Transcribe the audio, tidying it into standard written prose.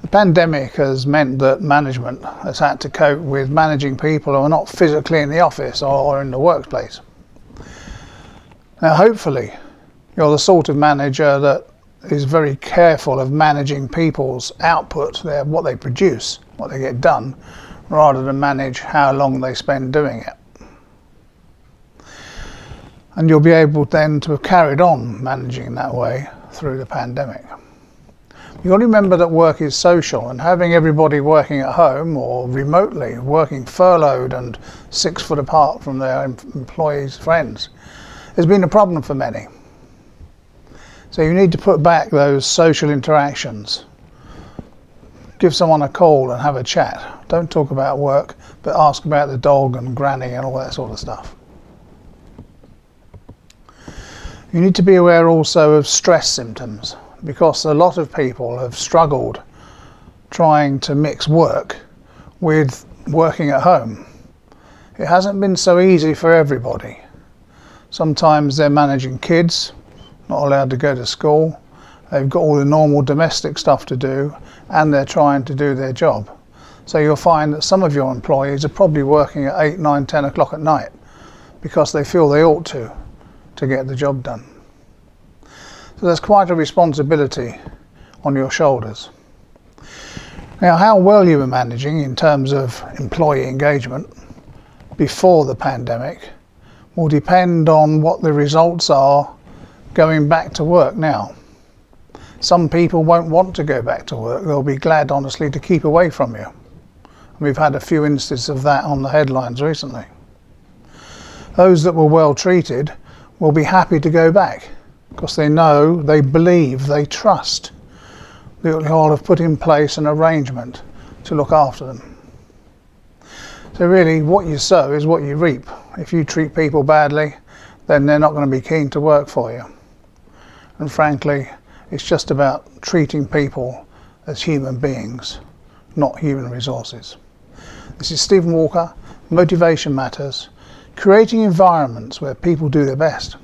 The pandemic has meant that management has had to cope with managing people who are not physically in the office or in the workplace. Now hopefully you're the sort of manager that is very careful of managing people's output, what they produce, what they get done, rather than manage how long they spend doing it. And you'll be able then to have carried on managing that way through the pandemic. You've got to remember that work is social, and having everybody working at home or remotely, working furloughed and 6 foot apart from their employees' friends, has been a problem for many. So you need to put back those social interactions. Give someone a call and have a chat. Don't talk about work, but ask about the dog and granny and all that sort of stuff. You need to be aware also of stress symptoms, because a lot of people have struggled trying to mix work with working at home. It hasn't been so easy for everybody. Sometimes they're managing kids, not allowed to go to school. They've got all the normal domestic stuff to do, and they're trying to do their job. So you'll find that some of your employees are probably working at 8, 9, 10 o'clock at night because they feel they ought to get the job done. So there's quite a responsibility on your shoulders. Now, how well you were managing in terms of employee engagement before the pandemic will depend on what the results are going back to work now. Some people won't want to go back to work. They'll be glad, honestly, to keep away from you. We've had a few instances of that on the headlines recently. Those that were well treated will be happy to go back because they know, they believe, they trust that you'll have put in place an arrangement to look after them. So really, what you sow is what you reap. If you treat people badly, then they're not going to be keen to work for you. And frankly, it's just about treating people as human beings, not human resources. This is Stephen Walker, Motivation Matters, creating environments where people do their best.